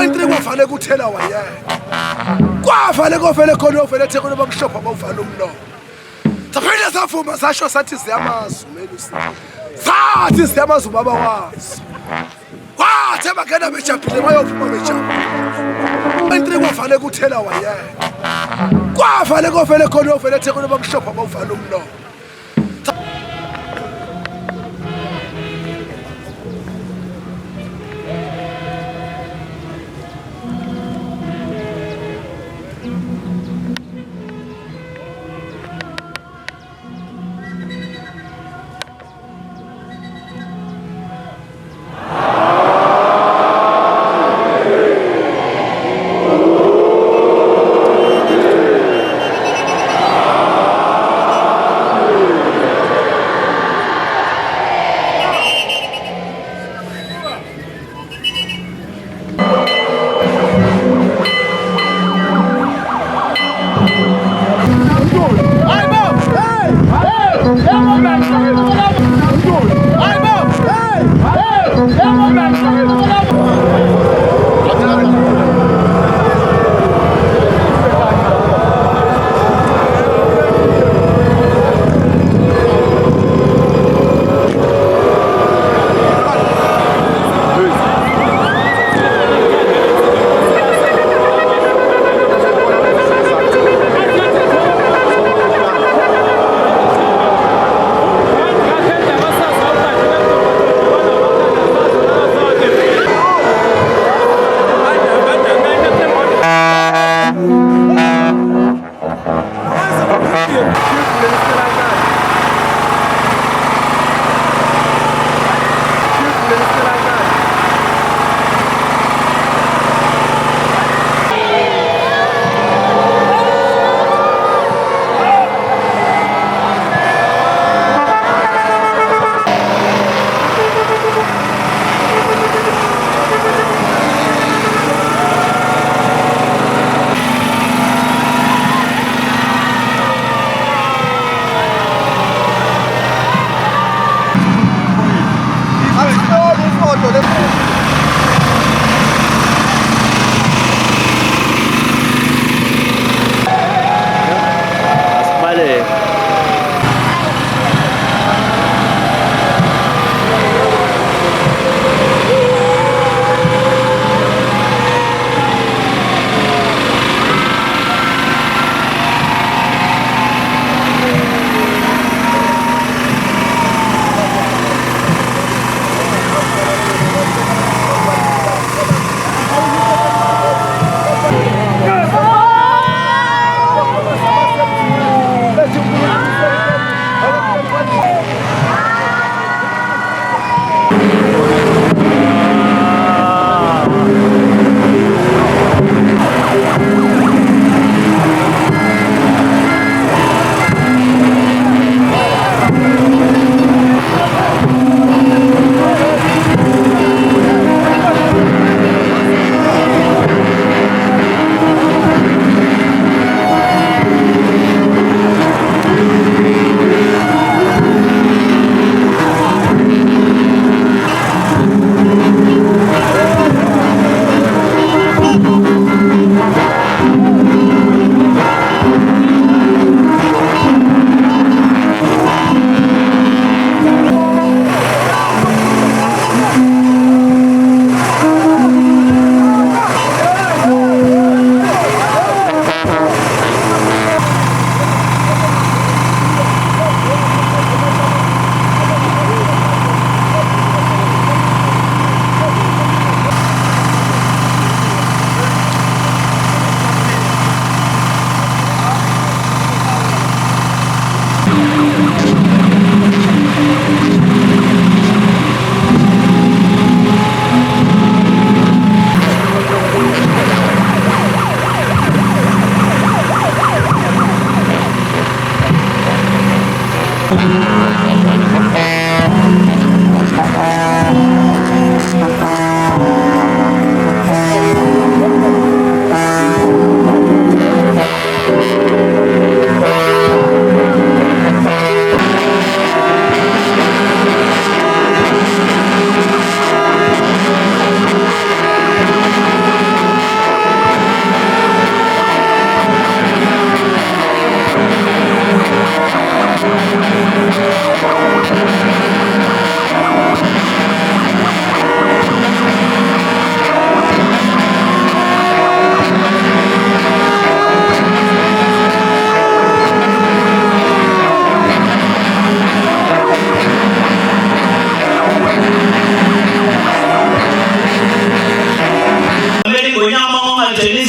Entri kwavale kuthela wayena. Kwavale kovele khona ovele eThekwini bamshopha bawuvala umlomo. Saphinde savuma sasho sathi siyamazi umelusi. Sathi siyamazi ubaba wazo. Wathi abangena bejabhile bayophuma bejabhile. Entri kwavale kuthela wayena. Kwavale kovele khona ovele eThekwini bamshopha bawuvala umlomo.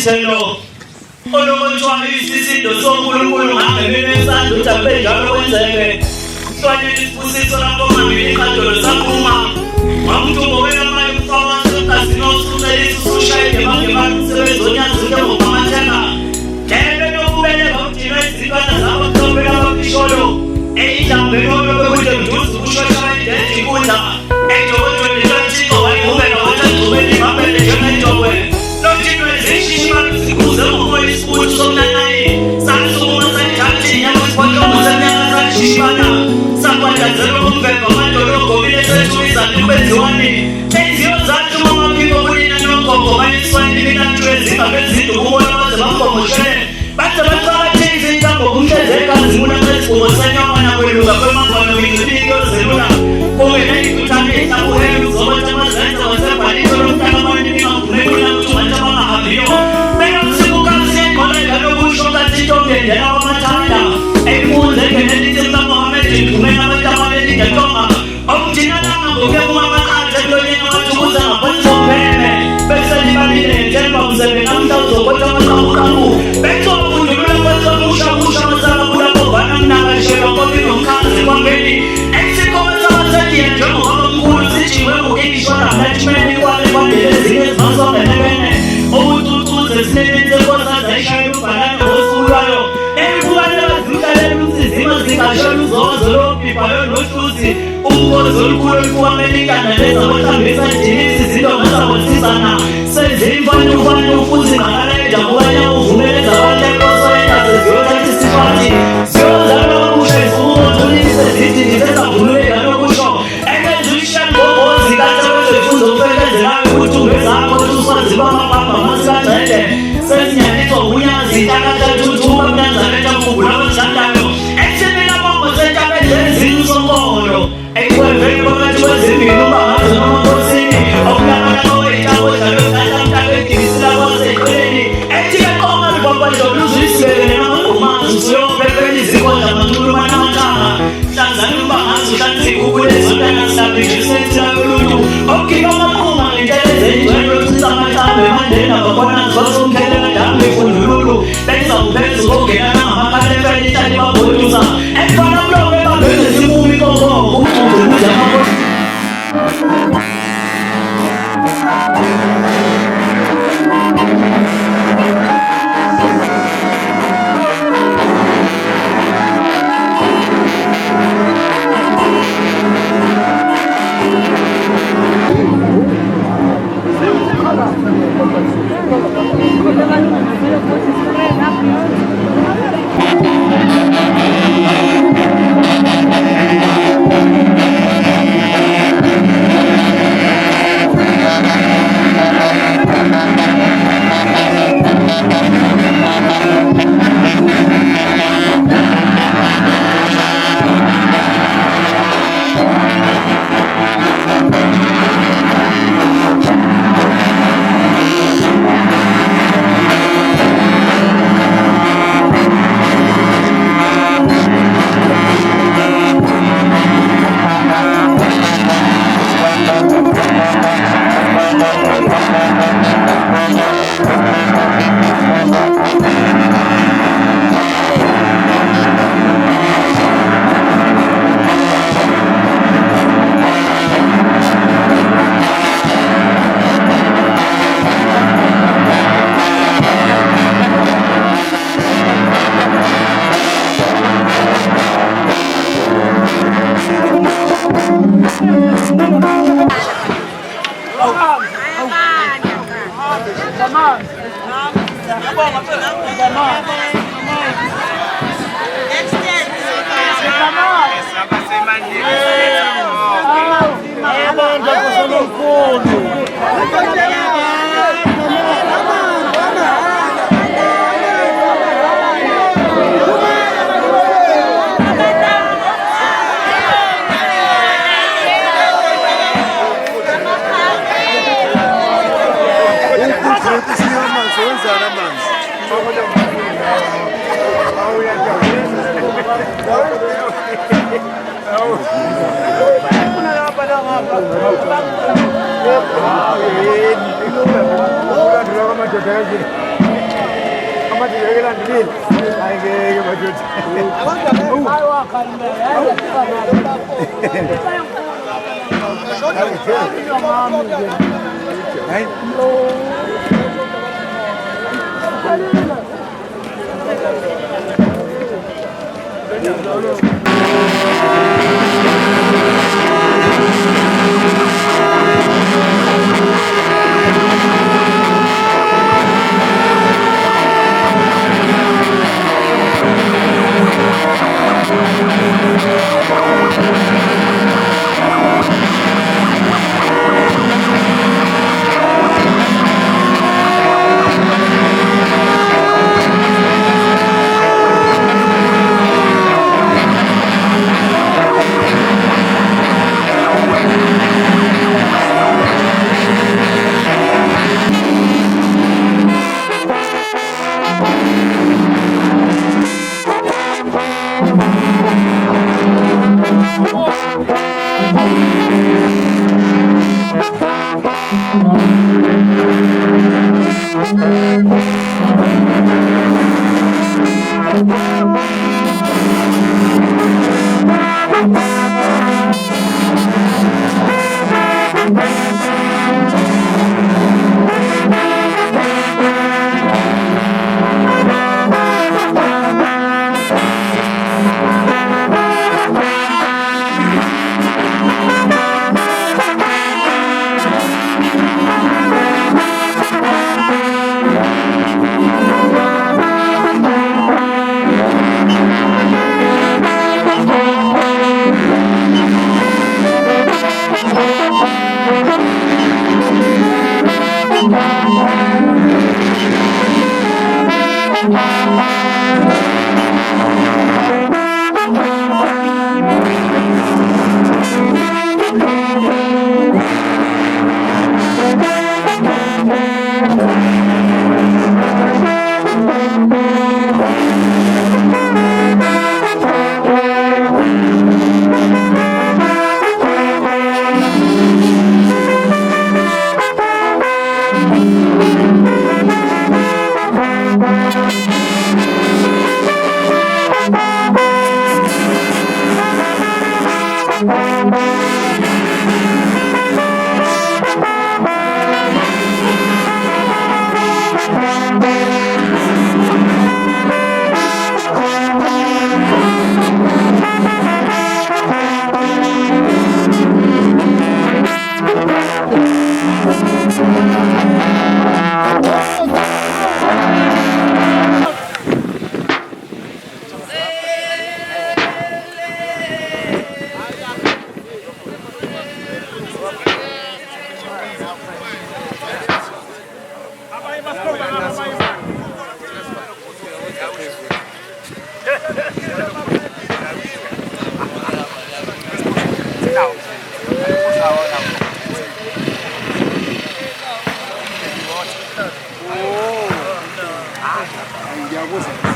isithelo onokuthwala isisindo soNkulunkulu ngahambele esandla ukuthi akube njalo kwenzeke hlwanyela isibusiso lapho ngambili ikhadolo saphuma wamthumbo wenamayo kufaka sokazini osuselisa usushayede bangebani umsebenzi onyanzile ngomamathenga lebe nokubele bawudinwa izilwana zabo kuthobela abapisholo eyidlambelolo bekude mduzi ukushosha wayidede inkundla edokotweni lothingo wayihubela wathadubeli ngabele njengedokwe lothinwe zishishimana zikuze ngomoya isibuthi somnanayi sasukuma sayithathi inyama isipotomo senyanga sashishimana sakwatazela umvemba amadolongo bile sethuizana ukwenziwani benziyo zathi umamaphiko kunina nogogo baniswayini binantu ezingabezindu kubona baze bamgomoshele baze baqakathekise intambo kumhlezeka zimuna kwezigubo senyamana kweluka kwemangwana wincibiko zelula kungena ikuthane ihlabuhelu uzobotha amazenza wasebhalito lomntanamani ningavumelula ukuthi bantu abangahambiyo bengamsibukazi yenqolela lokusho kathi intombi endela kwamathanda eyifunze ngenelithi likaMohammed ivumela abantu ababelingetonga okudinalanga ngokuya kumamaqatha emlonyeni abathukuza ngaphansi kompheme beselibalile njengoba mzebe namhla uzobotha amaqabuqabu betsobundulula kwesomushamusha masalabulabovana mnakashelwa kobinomkhazi kwangeni esikome sabathediye njengobaba mkhulu sijiwe ngokishona mlachimeni kwale kwandile ezinye ezimasongenebene okututuze esineneni senkosaza ishayela ubhalane ngosulwayo zingashela uzozo lobhibhayo nohluzi umkhozi olukhulu olukuwamelingana lezabahlambisa idinisi izindonga zabosizana senze imfanufane ufuthi ngakala ejabukanya uvumele zabatenkosoyena zeziyothatha isifathi ziyozala kakusha izimumotholise zidini zezavululeka nokusho engenza uyishangobozi kasebezefuzo kufekezelayo ukuthi ungezakho tuswazi bamabamba masikajede sezinyaniswa unyazi takathathuthuma kunyanzaletha mkhumbula kwezandayo Zinsongolo, ekwevele phakathi kwezimbili ubangazo namakhosini okulamana oweyitabo ezalokathamtakekisila kwaseqeleni ethi eqonga libabadlo luzuyisibekele namangumazi usuyophephela izikondla manxulumana amatanga hlanzana umbangazi uhlanzika ukulezotana silabhijisetila yoluntu okukhipha amaqhuma ngentelezeyingcwele yokuthisa amathambo emandeni abakhonazi basomkhelela dambe ifundululu benza uphezu kokungena nangamakhalefeni ihlali babhoduza efana mlobe Zimumi Kongo, Gracias.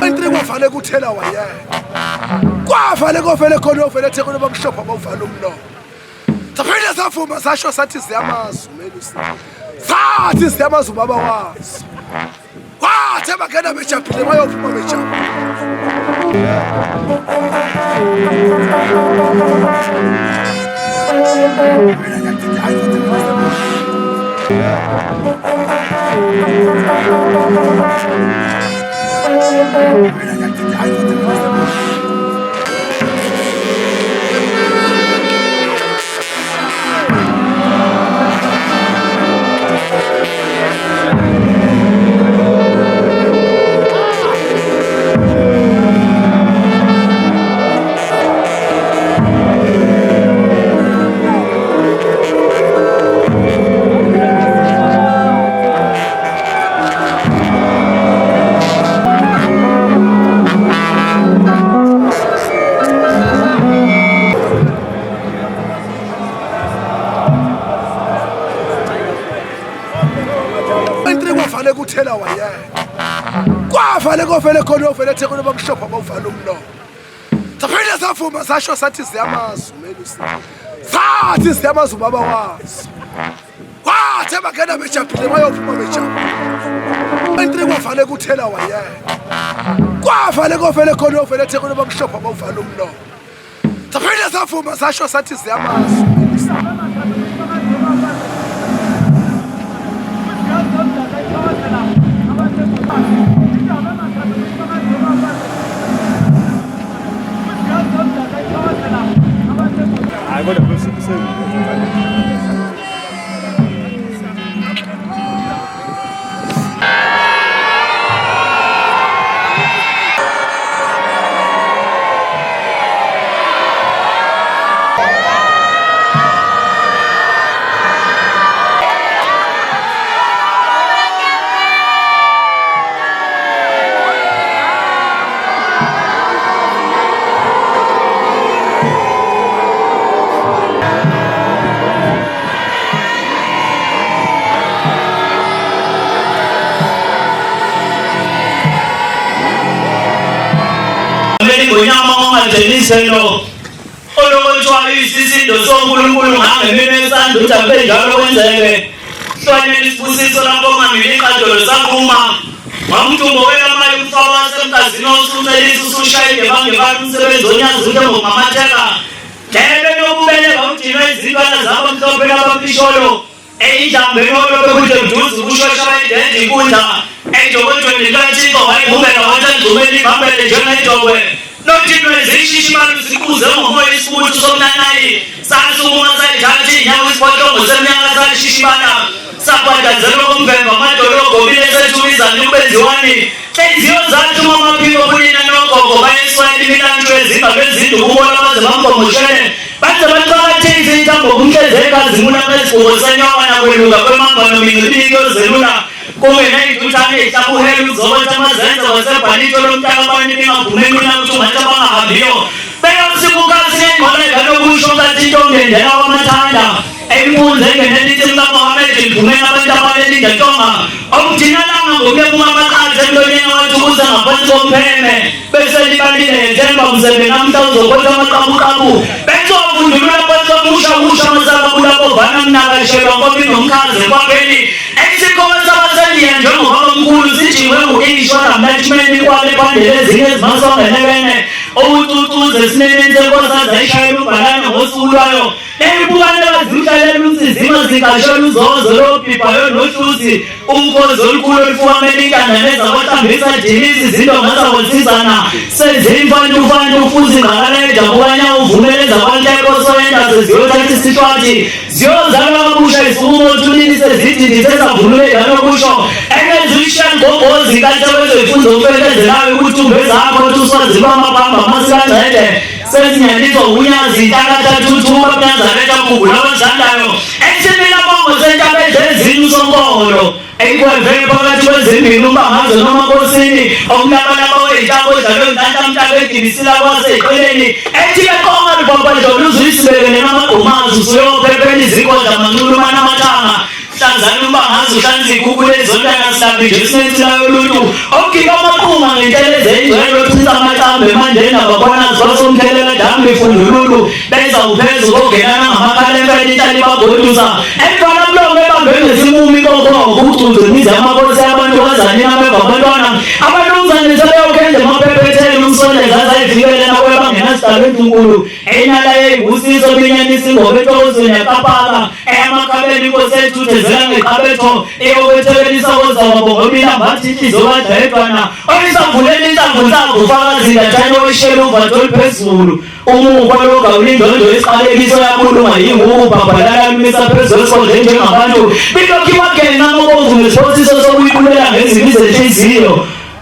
Entri kwavale kuthela wayena. Kwavale kovele khona ovele ethe khona bakushopha bawuvala umlomo. Saphinde savuma sasho sathi siyamazi umelusi. Sathi siyamazi ubaba wazi. Wathi abangena bejabhile bayophuma bejabhile. Kwavale kuthela wayena. Kwavale kovele khona ovele ethe khona bakushopha bawuvala umlomo. Saphinde savuma sasho sathi siyamazi umelusi. Sathi siyamazi ubaba wazi. Wathi abangena bejabhile bayophuma bejabhile. Entri kwavale kuthela wayena. kwavale kofele khona ovele eThekwini bamhlophe abawuvala umlomo saphinde savuma sasho sathi ziyamazi Ngonyama ongatheliselo olokotshwa isisindo soNkulunkulu ngangemini esanda ujabe njalo kwenzeke hlwanyela isibusiso lapho ngamini inkantolo saphuma ngomthumbo wekamali umfaka wasemkazini osumelisa usushayide bangebani umsebenzi onyazi njengomamatheka lelo yokubeleka udinwe izintwana zabo mhlophe labamhlisholo eyijambeni olobekude mduze ukushosha wayidenza inkundla ejokotshweni likathixo wayevumela wathenzumeli ibambele njengejokwe nothintwe zishishimalo sikuze ngomoya isibuthu somnanayi sasukuma sayithatha inyawo isibhotlongo semnyaka salishishimana sakwadazelwa komvemva amadolongo bile sethubizana ukubenziwani enziyo zathi umamaphiko kunina nogogo bayeswayela imilanto ezingabezindu kubola baze bamgomoshele baze baqakathekise intambo kumhlezeka zimula ngesigqoko senyawana kweluka kwemambano mingcibiki ozelula kungenayithuthane ihlabuhela uzokotha amazenza wasebhalito lomntakabani bengavumeni ukuthi ungathi abangahambiyo beyomsikukasi nengqoleka lokusho kathi intombi endela kwamathanda empunze engenelithi likaMohammed livumela abantu abaleli ngentonga okudinalanga ngokuyekuma amaqatha emlonyeni wathi ukuze ngaphansi kompheme bese libalile ngethemba mzembe namhla uzokotha amaqabuqabu bezovundulula phansi komusha amasakabulabo vana mnakashelwa ngoba inomkhazi kwapheli esikole sabasendiya njengoba omkhulu sijiwe ngu-ishwa namlatshmeni kwale phandele ezinye ezimasongenebene okututuze sineneni senkosaza ishayela ubhalane ngosuku lwayo eyibukane zimhlalela unsizima zikashela uzozo lobhibhayo nohluzi umkhozi olukhulu olufukamela inkandane ezabahlambisa dilisi izindonga zakwensizana senze imfantufantu ufuzi ngakaleja kubanya uvumele ezabantleko soyenda seziyothatha isithwathi ziyozalwa kabusha isifumo othunini sezidini sezavululeka nokusho enezishani ngombozi kasewezoyifunza umfekezelayo ukuthi umbezakho othi uswazi lwamabamba amasikanjede sezinyaliswa unyazi intakathathuthuma kunyanzaletha kubu labazandayo ensimila bongo sentabedle ezinye usonkolo eyikwevele phakathi kwezimbini umbangazo nomakosini omnabalaba weyitabo edlalwe ntantamntaka edibisila kwaseyiqeleni ethike konga lubabadlolo uzuyisibekele namagqumazi usuyophephela izikodla manculumana amathanga hlanzana umbangazo uhlanzika ukulezondana silambi nje sinensilayo yoluntu okukhipha amaqhuma ngentele zeyingcwelo ochitha amacambe emandeni abakhonazi basomthelela dambe ifundululu benza uphezu kokungenana ngamakhala empela intali bagodusa emfana mlomo ebambeni ngesimumi kokoko ukucuze imizi amakosi abantukazane nabeva abantwana abanumzane sebeyokhenza emaphephetheleni umsondeza azayivikele nakuwe bangenasidalo enkulu enala yeyibusiso binyanisa ingoba etokosweni yakapaka eyamakhabeni inkosi ethuthezela ngeqabetho eyokwethelelisa kozawabongobila mbathi inhliziyo badayedwana oyisavuleni intambo zabo fakazindathane oyishela uvathi oluphezulu umukhwa logawulindondo esiqalekiso yakhuluma yinguku bhabhalala lumisa phezulu esikodle njengabantu bilokhu iwageni namabomvu ngesibosiso sokuyibulela ngezimo zenhliziyo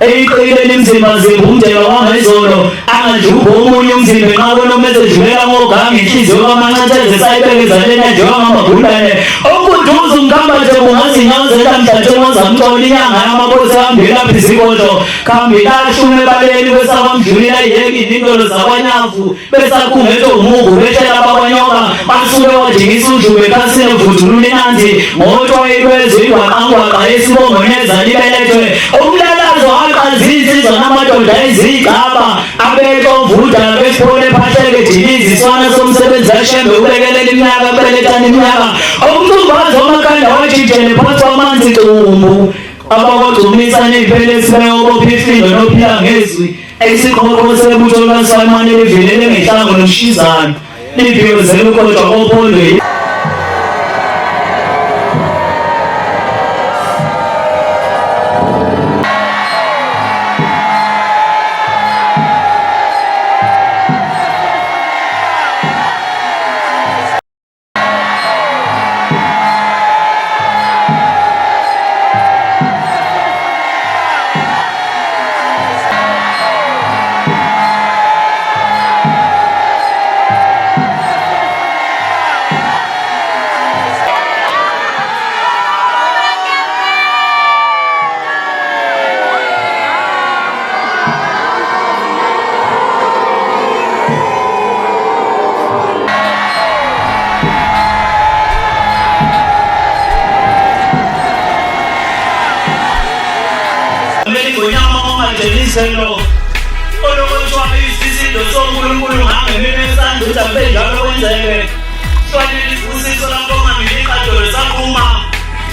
eyiqeleni imzimba zimba umdela wangayizolo angajubo omunye umzimba enqabona umezedlulela ngoganga inhliziyo kamancatheze sayibekezalena njengamabhulane okuduza umkhamba nje kungazinyawo zelamhlatshengozamxola inyanga yamakosi ahambela apha izikodlo khambilashume ebaleni besabamdlulila iyekile intolo zakwanyavu besakhungetho umugu behlela bakwanyoka basuke wadingisa udlube ekhasini evudulula inanzi ngotshwayelwezwe ingwaqangwaqa esibongweni ezalibelethwe umlalazo aqazizizwa namadoda ezigaba abetovuda besipole phahleke dilizi iswana somsebenzi ashembe ubekelela iminyaka belethana iminyaka umntumbazi wamakhanda wajijele phansi kwamanzi cumbu abakodumisa ney'phelesileyo bophifile nophila ngezwi esikhokho sebutho likaSalimane livelele ngehlango noshizana liphiyozela ukodwa opholwe Hello. Olokothiwa isisindo soNkulunkulu ngangemini esanda uJabe njalo wenzeke. Sifanele isibusiso lapho ngamini inkantolo saphuma.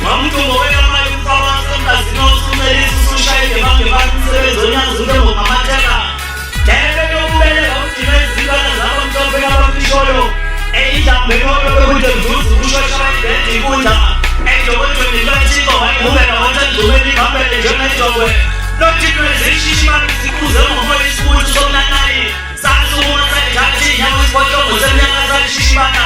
Ngamthungo wekamayi umfaka wasemkazini osumelisa usushayile bangebani umsebenzi onyazi ube ngamatheka. Lelo lokubeleka udinga izikala zabo mhlophe abafisholo. Eyidlambe nolo bekude mduze ukushosha abayibhedi inkundla. Eyidokotweni likathixo wayivumela wothandumeni ikhambele njengejogwe. Nothito ezishishimana sikuze ngomoya isibuthi somnanayi sasuma sayithatha inyawo isibhotlongo seminyaka salishishimana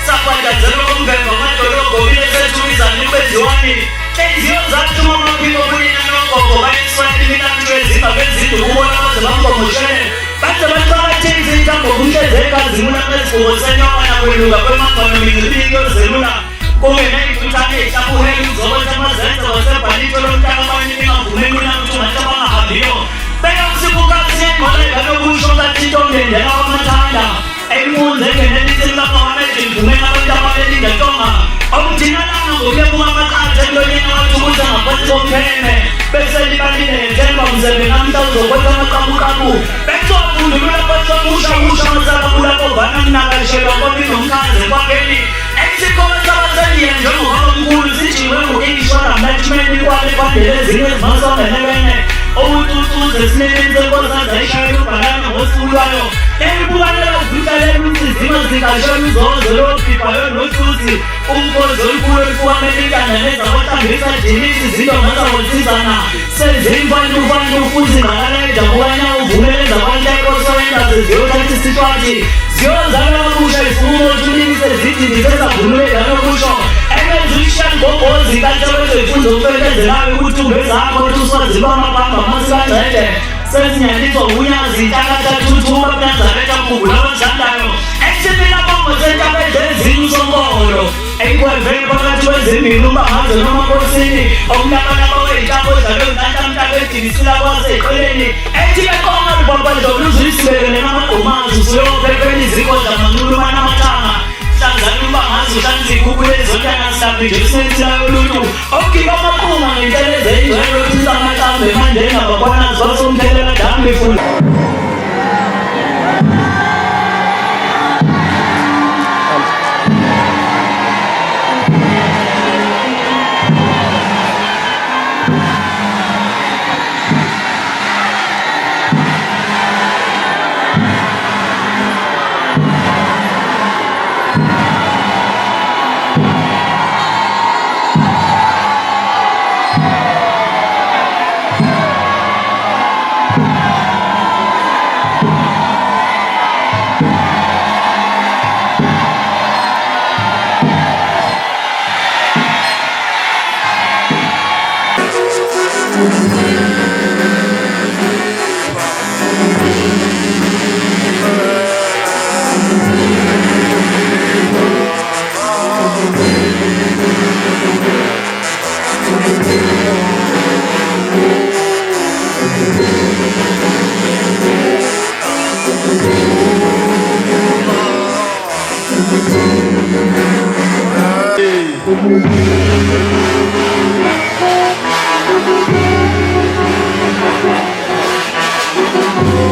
sakwandazela komvemva amadolongo bile sethulizane kwenziwani enziyo zathi mamaphiko kunina nogogo bayiswayela imilanto ezimba bezinto kubona baze bamgomoshele baze baqakathekise intambo kumhlezeka zimula kwezigubo senyoka nakweluka kwemangano mingcibiki yozelula kungena imfuthane ihlabuhela uzobotha amazenza wasebhalito lomntaka abanye bengavumeli nakuthi ngathi abangahambiyo beyakusibukasi engqolela lokusho kathixo mndendela wamathanda emfunze engenelisi lakawameji mvumela abantu ababelinda ntonga okudinalanga ngokuyebuka amaqatha emlonyeni wathi ukuthi ngaphansi kompheme beselibalile ngemva mzembe namhla uzobotha amaqabuqabu besofundulula kwasokushakusha amasakabula kobana kunakalishelwa kobinomkhanze kwakeli esikolo sabaseliye njengoba omkhulu sijiwe ngokuishora mlachimeni kwale kwandele ezinye ezimasondelelene okututuze esineneni senkosaza ishayela ubhalane ngosulwayo elibukanela uzihlalela unsizima zikashela uzozo lophiphayo notuthi umkhozi olukhulu elifuwamelintana nezakohlambisa dinisi izinto ngazakolisizana sezimfanufanu futhi ngakalaida kubanya uvumele zabantlekosowenda zeziyothatha isitwathi ziyozala kabusha ifumo othulise zididi zezavunuleka lokusho emenzishani ngobhozi kantshewezefundo ufetezelayo ukuthi ungezakho othi uswaziba amabamba masikancede sezinyaliswa unyazi intakathathuthuba kunazareta khumbula abazandayo esibila bongo sentabeze ezinye usonkolo ekwevele phakathi kwezimini ubangazo nomakosini okunyamalaba wey'ntabo ezalontantamntaka edinisila kwaseqeleni ethike konga lubambandlolo uzuyisibekele namagqumazi usuyophephela iziko zamanxulumana amathanga hlanzani ubangazi uhlanzika ukulezotana silambi nje sinensilayo oluntu okukhipha amaphunga ngenteleze ingcwelo thisa amatambe emandeni ababanazi basomthelela dambe futhi Hey.